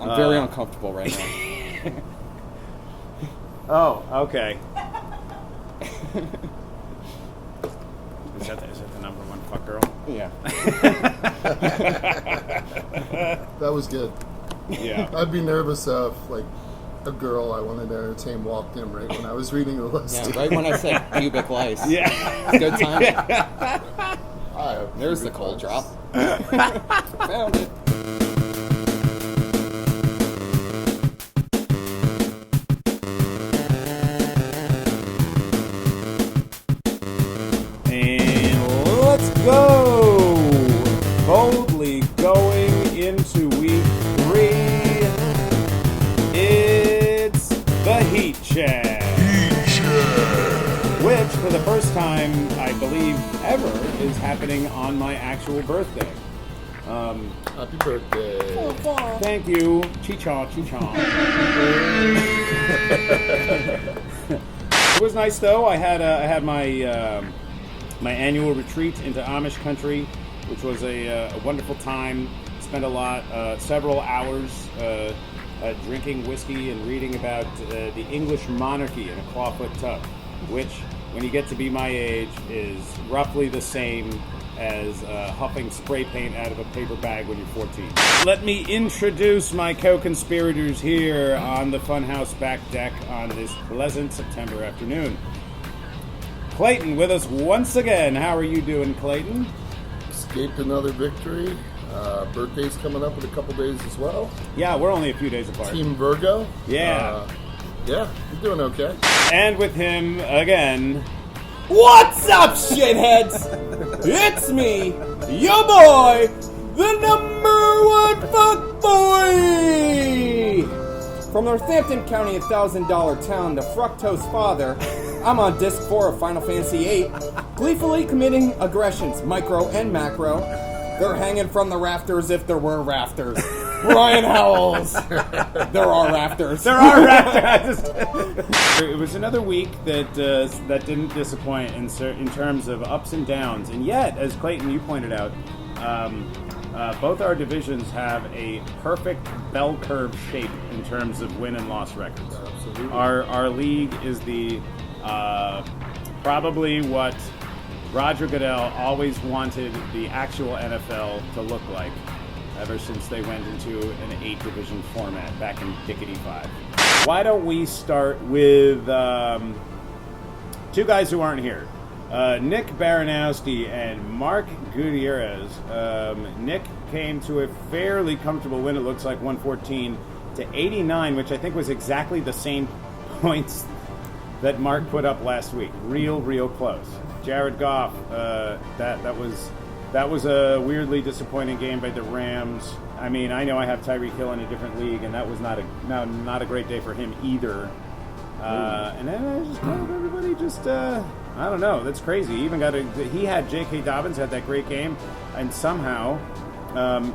I'm very uncomfortable right now. Oh, okay. Is that the number one fuck girl? Yeah. That was good. Yeah. I'd be nervous if, like, a girl I wanted to entertain walked in right when I was reading the list. Yeah, right when I said pubic lice. Yeah. Good time. There's the pubic cold lice. drop. Found it. And let's go! Boldly going into week 3. It's the Heat Check. Which, for the first time, I believe, ever, is happening on my actual birthday. Happy birthday. Thank you. Chi-cha, chi-cha. It was nice, though. I had my my annual retreat into Amish country, which was a wonderful time. Spent several hours drinking whiskey and reading about the English monarchy in a clawfoot tub, which, when you get to be my age, is roughly the same as huffing spray paint out of a paper bag when you're 14. Let me introduce my co-conspirators here on the Funhouse back deck on this pleasant September afternoon. Clayton with us once again. How are you doing, Clayton? Escaped another victory. Birthday's coming up in a couple days as well. Yeah, we're only a few days apart. Team Virgo. Yeah. Yeah, I'm doing okay. And with him again, What's up, shitheads? It's me, your boy, the number one fuck boy! From Northampton County, $1,000 town, the Fructose Father, I'm on disc 4 of Final Fantasy VIII, gleefully committing aggressions, micro and macro. They're hanging from the rafters if there were rafters. Brian Howells. There are rafters. there are rafters. It was another week that didn't disappoint in terms of ups and downs, and yet, as Clayton, you pointed out, both our divisions have a perfect bell curve shape in terms of win and loss records. Absolutely. Our league is the probably what Roger Goodell always wanted the actual NFL to look like, ever since they went into an 8-division format back in Dickety 5. Why don't we start with two guys who aren't here, Nick Baranowski and Mark Gutierrez. Nick came to a fairly comfortable win, it looks like 114 to 89, which I think was exactly the same points that Mark put up last week. Real close. Jared Goff, that was a weirdly disappointing game by the Rams. I mean, I know I have Tyreek Hill in a different league, and that was not a great day for him either. And then I just told everybody, I don't know, that's crazy. He had J.K. Dobbins had that great game, and somehow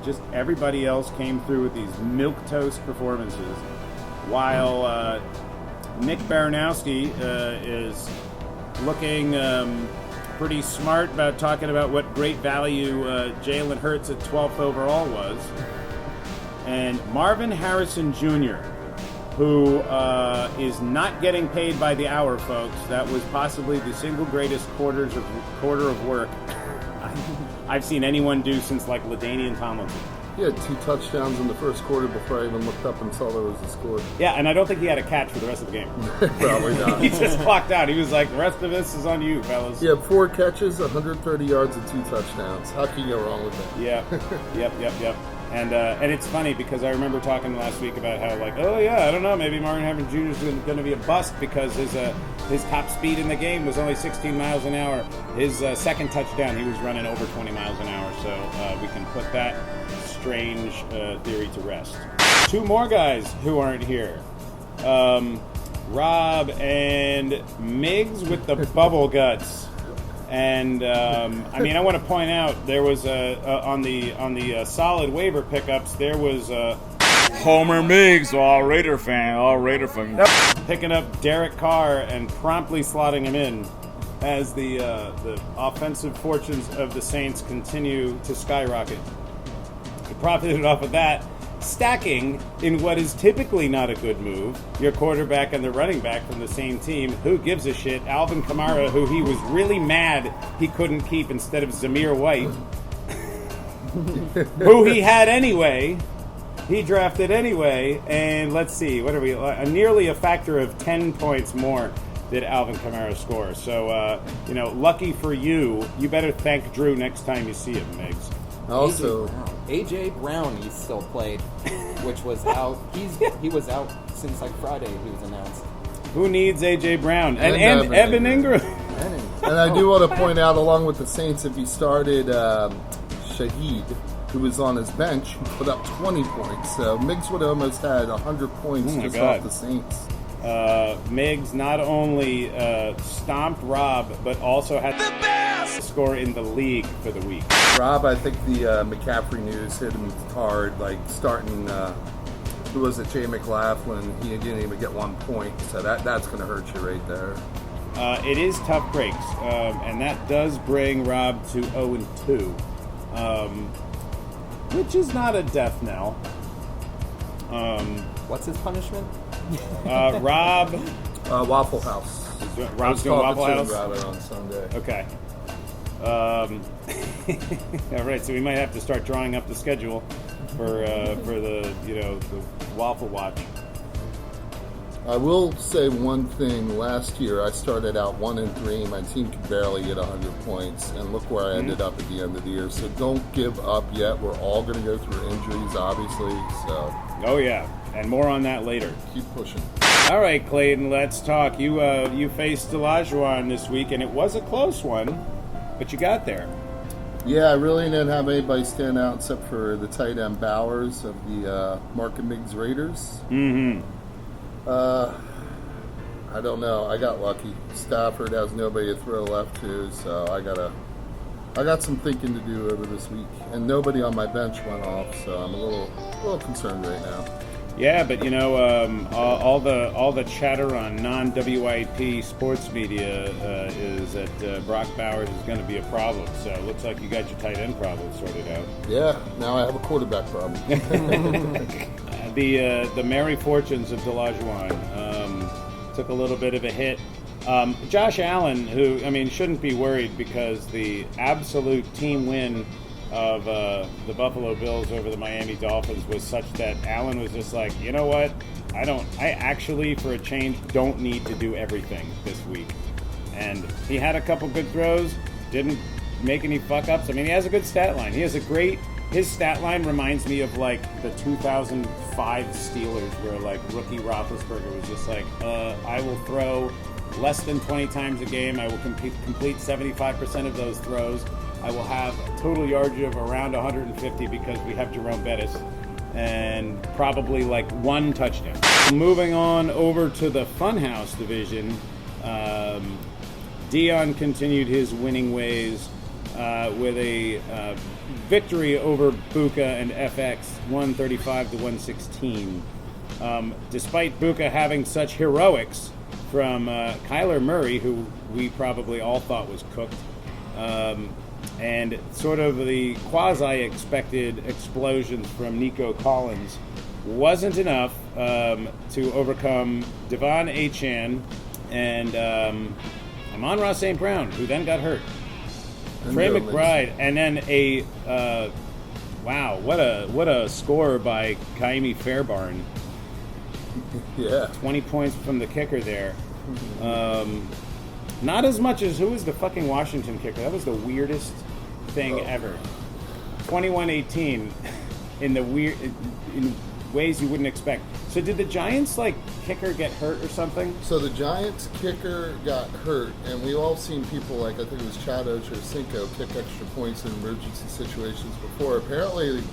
just everybody else came through with these milquetoast performances, while Nick Baranowski is looking pretty smart about talking about what great value Jalen Hurts at 12th overall was. And Marvin Harrison Jr., who is not getting paid by the hour, folks. That was possibly the single greatest quarter of work I've seen anyone do since, like, LaDainian Tomlinson. He had 2 touchdowns in the first quarter before I even looked up and saw there was a score. Yeah, and I don't think he had a catch for the rest of the game. Probably not. He just clocked out. He was like, the rest of this is on you, fellas. He had 4 catches, 130 yards, and 2 touchdowns. How can you go wrong with that? Yeah. Yep. And it's funny because I remember talking last week about how, like, oh yeah, I don't know, maybe Marvin Harrison Jr. is going to be a bust because his top speed in the game was only 16 miles an hour. His second touchdown, he was running over 20 miles an hour. So we can put that strange theory to rest. 2 more guys who aren't here. Rob and Miggs with the bubble guts. And I mean, I want to point out there was on the solid waiver pickups there was Homer Miggs, all Raider fan. Picking up Derek Carr and promptly slotting him in as the offensive fortunes of the Saints continue to skyrocket. He profited off of that. stacking in what is typically not a good move, your quarterback and the running back from the same team. Who gives a shit? Alvin Kamara, who he was really mad he couldn't keep instead of Zamir White, who he had anyway. He drafted anyway, and let's see, what are we? Nearly a factor of 10 points more did Alvin Kamara score. So, lucky for you. You better thank Drew next time you see him, Migs. Also, AJ Brown, he still played, which was out. He was out since like Friday. He was announced. Who needs AJ Brown and And Evan Ingram? and I do want to point out, along with the Saints, if he started Shaheed, who was on his bench, he put up 20 points. So Miggs would have almost had 100 points just off the Saints. Miggs not only stomped Rob, but also had the best score in the league for the week. Rob, I think the McCaffrey news hit him hard, like starting, who was it, Jay McLaughlin, he didn't even get 1 point, so that's going to hurt you right there. It is tough breaks, and that does bring Rob to 0-2, which is not a death knell. What's his punishment? Rob... Waffle House. Rob's doing Waffle House? Rabbit on Sunday. Okay. All right, so we might have to start drawing up the schedule for the Waffle Watch. I will say one thing. Last year, I started out 1-3. My team could barely get 100 points, and look where I ended up at the end of the year. So don't give up yet. We're all going to go through injuries, obviously. So. Oh yeah, and more on that later. Keep pushing. All right, Clayton, let's talk. You faced Olajuwon this week, and it was a close one, but you got there. Yeah, I really didn't have anybody stand out except for the tight end Bowers of the Mark and Miggs Raiders. Mm-hmm. I don't know. I got lucky. Stafford has nobody to throw left to, so I got some thinking to do over this week. And nobody on my bench went off, so I'm a little concerned right now. Yeah, but all the chatter on non-WIP sports media is that Brock Bowers is going to be a problem. So it looks like you got your tight end problem sorted out. Yeah, now I have a quarterback problem. The merry fortunes of Olajuwon took a little bit of a hit. Josh Allen, who shouldn't be worried because the absolute team win of the Buffalo Bills over the Miami Dolphins was such that Allen was just like, you know what? I actually, for a change, don't need to do everything this week. And he had a couple good throws, didn't make any fuck-ups. He has a good stat line. His stat line reminds me of, like, the 2005 Steelers where, like, rookie Roethlisberger was just like, I will throw less than 20 times a game. I will complete 75% of those throws. I will have a total yardage of around 150 because we have Jerome Bettis, and probably like one touchdown. Moving on over to the Funhouse division, Dion continued his winning ways with a victory over Buka and FX, 135-116. Despite Buka having such heroics from Kyler Murray, who we probably all thought was cooked, and sort of the quasi-expected explosions from Nico Collins wasn't enough to overcome Devon Achane and Amon-Ra St. Brown, who then got hurt. Trey McBride, and then what a score by Kaimi Fairbairn. Yeah. 20 points from the kicker there. Not as much as who was the fucking Washington kicker. That was the weirdest thing ever. 21-18 in ways you wouldn't expect. So did the Giants kicker get hurt or something? So the Giants kicker got hurt, and we've all seen people I think it was Chad Ochocinco, kick extra points in emergency situations before. Apparently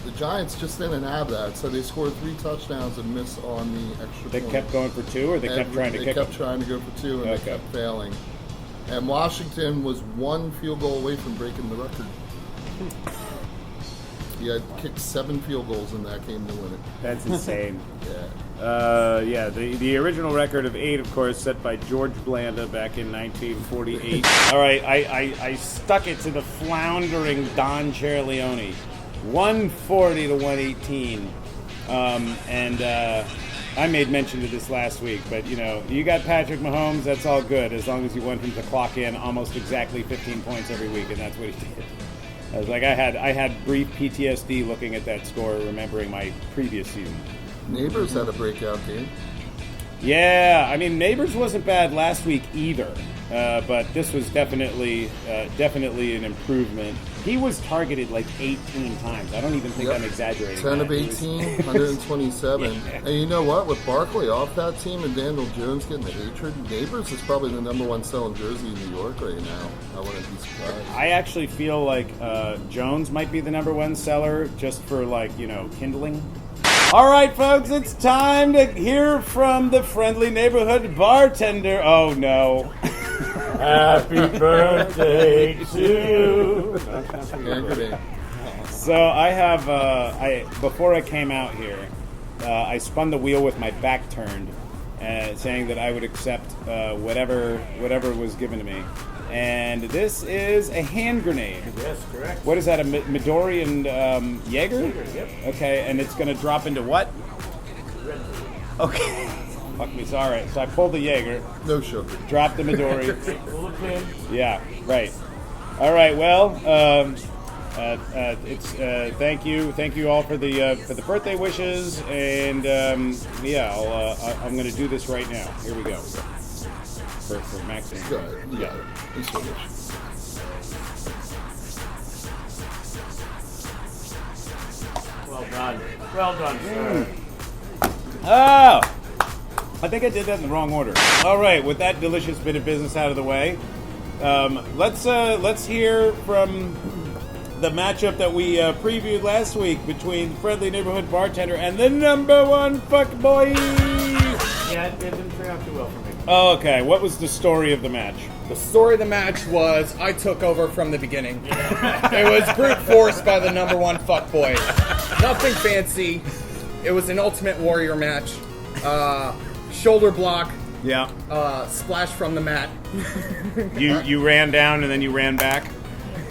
the Giants just didn't have that, so they scored 3 touchdowns and missed on the extra They point. kept going for 2, or they kept trying to kick They kept them? trying to go for 2, and they kept failing. And Washington was 1 field goal away from breaking the record. He had kicked 7 field goals in that game to win it. That's insane. Yeah. The original record of 8, of course, set by George Blanda back in 1948. All right, I stuck it to the floundering Don Cherleone. 140 to 118. I made mention of this last week, but you got Patrick Mahomes, that's all good as long as you want him to clock in almost exactly 15 points every week, and that's what he did. I was like, I had brief PTSD looking at that score, remembering my previous season. Neighbors had a breakout game. Yeah, I mean, Neighbors wasn't bad last week either, but this was definitely an improvement. He was targeted like 18 times. I don't even think I'm exaggerating. 10 of 18, 127. Yeah. And you know what? With Barkley off that team and Daniel Jones getting the hatred, Neighbors is probably the number one selling jersey in New York right now. I wouldn't be surprised. I actually feel like Jones might be the number one seller just for kindling. All right, folks, it's time to hear from the friendly neighborhood bartender. Oh, no. Happy birthday to you. So I have, before I came out here, I spun the wheel with my back turned, saying that I would accept whatever was given to me. And this is a hand grenade. Yes, correct. What is that, a Midori and Jaeger? Yep. Okay, and it's going to drop into what? Okay. Fuck me, sorry. So I pulled the Jaeger. No sugar. Dropped the Midori. Pull the pin. Yeah, right. All right, well, it's thank you all for the birthday wishes, and I'm going to do this right now. Here we go. For Maxine. Go ahead. You got it. It's finished. Well done, sir. Oh! I think I did that in the wrong order. All right, with that delicious bit of business out of the way, let's hear from the matchup that we previewed last week between the friendly neighborhood bartender and the number one fuckboy. Yeah, it didn't turn out too well for me. Oh, okay. What was the story of the match? The story of the match was I took over from the beginning. It was brute force by the number one fuckboy. Nothing fancy. It was an Ultimate Warrior match. Shoulder block. Yeah. Splash from the mat. You ran down and then you ran back.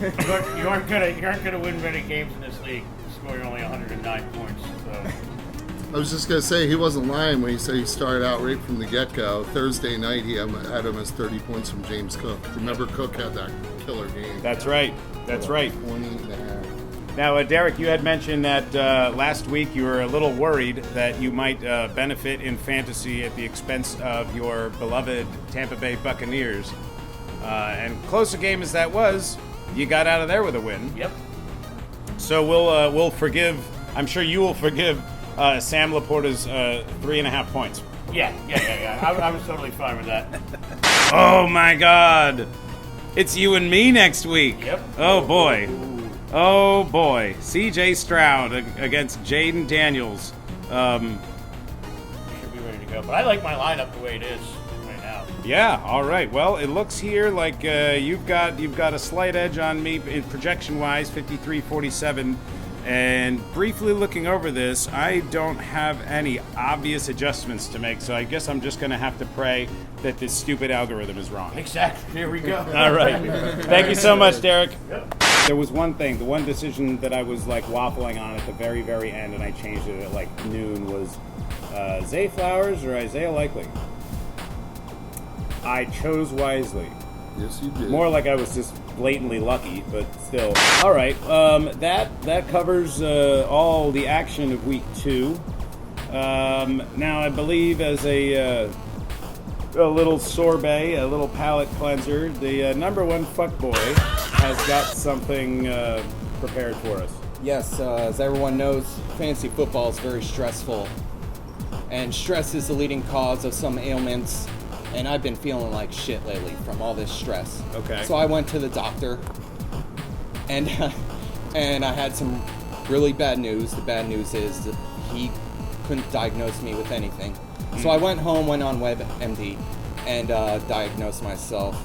You aren't gonna win many games in this league, scoring only 109 points. So. I was just going to say, he wasn't lying when he said he started out right from the get-go. Thursday night, he had him as 30 points from James Cook. Remember, Cook had that killer game. That's right. That's right. 20 and a half. Now, Derek, you had mentioned that last week you were a little worried that you might benefit in fantasy at the expense of your beloved Tampa Bay Buccaneers. And close a game as that was, you got out of there with a win. Yep. So we'll forgive, I'm sure you will forgive Sam Laporta's 3.5 points. Yeah. I was totally fine with that. Oh, my God. It's you and me next week. Yep. Oh, boy. Oh, boy. C.J. Stroud against Jaden Daniels. Should be ready to go. But I like my lineup the way it is right now. Yeah, all right. Well, it looks here like you've got a slight edge on me in projection-wise, 53-47. And briefly looking over this, I don't have any obvious adjustments to make, so I guess I'm just going to have to pray that this stupid algorithm is wrong. Exactly. Here we go. All right. Thank you so much, Derek. Yep. There was one thing, the one decision that I was waffling on at the very, very end, and I changed it at noon, was Zay Flowers or Isaiah Likely. I chose wisely. Yes, you did. More like I was just blatantly lucky, but still. All right, that covers all the action of week 2. Now, I believe as a little sorbet, a little palate cleanser, the number one fuckboy has got something prepared for us. Yes, as everyone knows, fantasy football is very stressful. And stress is the leading cause of some ailments. And I've been feeling like shit lately from all this stress. Okay. So I went to the doctor, and I had some really bad news. The bad news is that he couldn't diagnose me with anything. So I went home, went on WebMD, and diagnosed myself.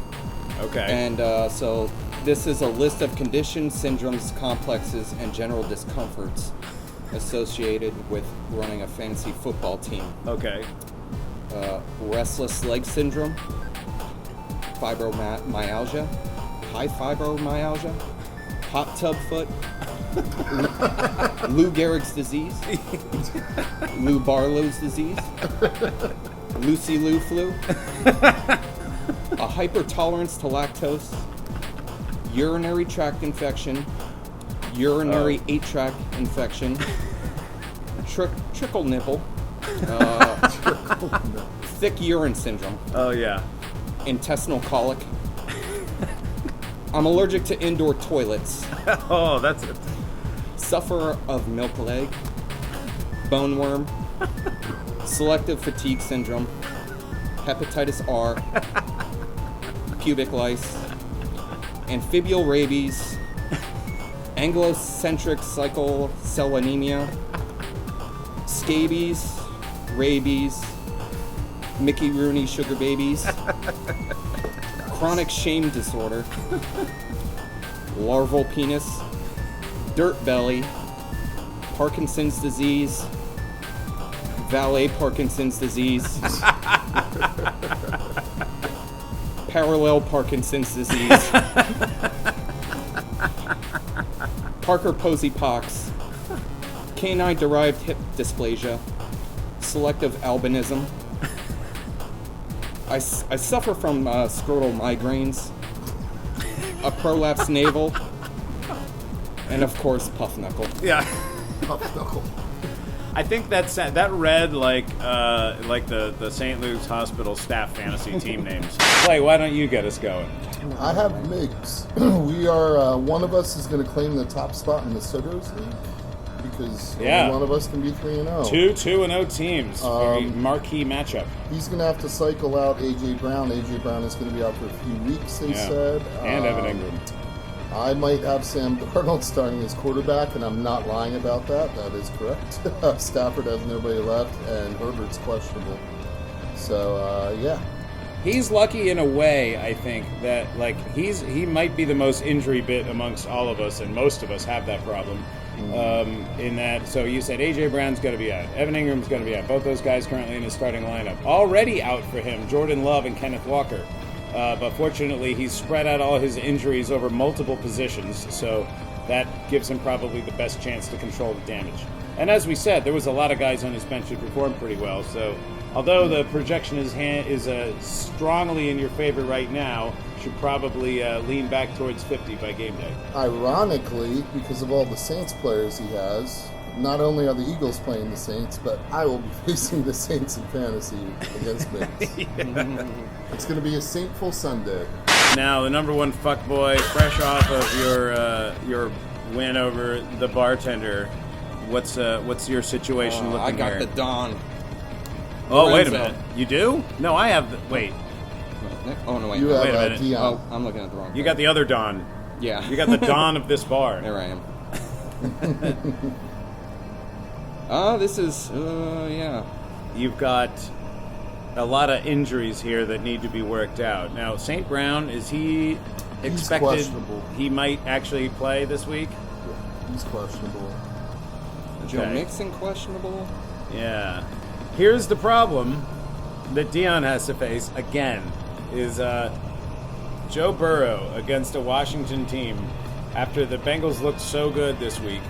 Okay. And so this is a list of conditions, syndromes, complexes, and general discomforts associated with running a fantasy football team. Okay. Restless leg syndrome, fibromyalgia, high fibromyalgia, hot tub foot, Lou Gehrig's disease, Lou Barlow's disease, Lucy Lou flu, a hypertolerance to lactose, urinary tract infection, urinary 8-tract infection, trickle nipple, thick urine syndrome, Oh, yeah. intestinal colic. I'm allergic to indoor toilets. Oh, that's it. Sufferer of milk leg, bone worm, selective fatigue syndrome, hepatitis R, pubic lice, amphibial rabies, anglocentric cyclocellanemia, scabies, rabies, Mickey Rooney sugar babies, chronic shame disorder, larval penis, dirt belly, Parkinson's disease, valet Parkinson's disease, parallel Parkinson's disease, Parker Posey pox, canine-derived hip dysplasia, selective albinism. I suffer from scrotal migraines, a prolapsed navel, and of course, puff knuckle. Yeah. Puff knuckle. I think that read like the St. Luke's Hospital staff fantasy team names. Clay, why don't you get us going? I have MIGs. We are, one of us is going to claim the top spot in the Sotos League because Yeah. only one of us can be 3-0. 2-2-0 teams. Very marquee matchup. He's going to have to cycle out A.J. Brown. A.J. Brown is going to be out for a few weeks, they said. And Evan Ingram. I might have Sam Darnold starting as quarterback, and I'm not lying about that. That is correct. Stafford has nobody left, and Herbert's questionable. So, yeah. He's lucky in a way, I think, that he might be the most injury bit amongst all of us, and most of us have that problem. In that, so you said A.J. Brown's going to be out, Evan Ingram's going to be out. Both those guys currently in his starting lineup. Already out for him, Jordan Love and Kenneth Walker. But fortunately, he's spread out all his injuries over multiple positions, so that gives him probably the best chance to control the damage. And as we said, there was a lot of guys on his bench who performed pretty well, so although the projection is strongly in your favor right now, should probably lean back towards 50 by game day. Ironically, because of all the Saints players he has, not only are the Eagles playing the Saints, but I will be facing the Saints in fantasy against Migs. It's going to be a Saintful Sunday. Now, the number one fuckboy, fresh off of your win over the bartender, what's your situation looking I got here? the Don. Oh, wait a Lorenzo. minute. You do? No, I have wait. Oh, no, wait. You Wait a have minute. Dion. Oh, I'm looking at the wrong You thing. got the other Don. Yeah. You got the Don of this bar. There I am. This is, yeah. You've got a lot of injuries here that need to be worked out. Now, St. Brown, is he expected? questionable. He might actually play this week? He's questionable. Joe Okay. Mixon questionable. Yeah. Here's the problem that Dion has to face again is Joe Burrow against a Washington team after the Bengals looked so good this week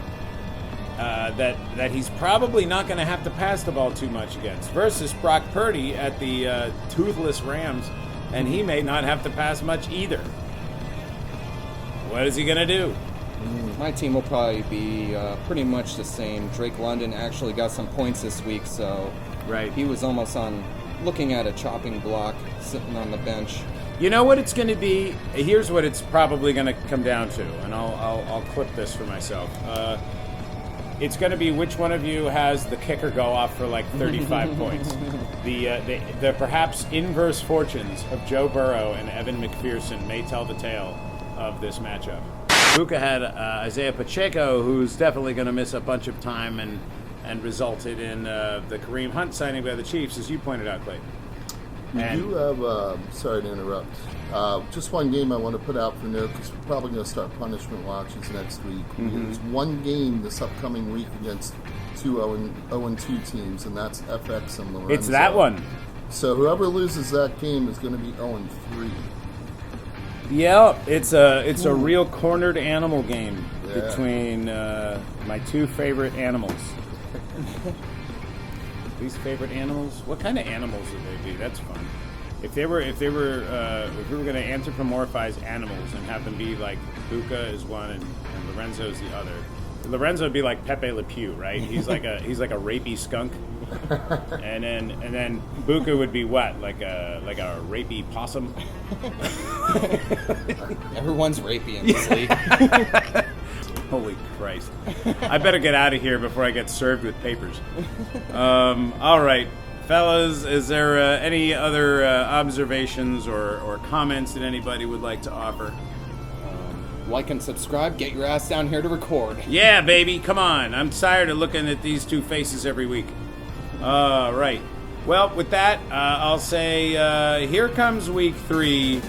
that he's probably not going to have to pass the ball too much against versus Brock Purdy at the toothless Rams, and he may not have to pass much either. What is he going to do? My team will probably be pretty much the same. Drake London actually got some points this week, so Right. he was almost on looking at a chopping block sitting on the bench. You know what it's going to be? Here's what it's probably going to come down to, and I'll clip this for myself. It's going to be which one of you has the kicker go off for like 35 points. The perhaps inverse fortunes of Joe Burrow and Evan McPherson may tell the tale of this matchup. Buka had Isaiah Pacheco, who's definitely going to miss a bunch of time and resulted in the Kareem Hunt signing by the Chiefs, as you pointed out, Clayton. We And- do have, sorry to interrupt, just one game I want to put out for note because we're probably going to start punishment watches next week. There's one game this upcoming week against two 0-2 teams, and that's FX and Lorenzo. It's that one. So whoever loses that game is going to be 0-3. Yeah, it's a real cornered animal game. Yeah. between my two favorite animals. Least favorite animals? What kind of animals would they be? That's fun. If we were going to anthropomorphize animals and have them be like Buka is one and Lorenzo is the other. Lorenzo would be like Pepe Le Pew, right? He's like a rapey skunk. And then Buka would be what? Like a rapey possum. Everyone's rapey in this league. Holy Christ. I better get out of here before I get served with papers. All right. Fellas, is there any other observations or comments that anybody would like to offer? Like and subscribe. Get your ass down here to record. Yeah, baby. Come on. I'm tired of looking at these two faces every week. Right. Well, with that, I'll say here comes week 3.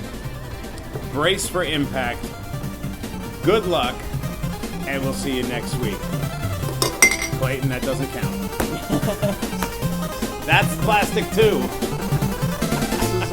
Brace for impact. Good luck. And we'll see you next week. Clayton, that doesn't count. That's plastic too. This is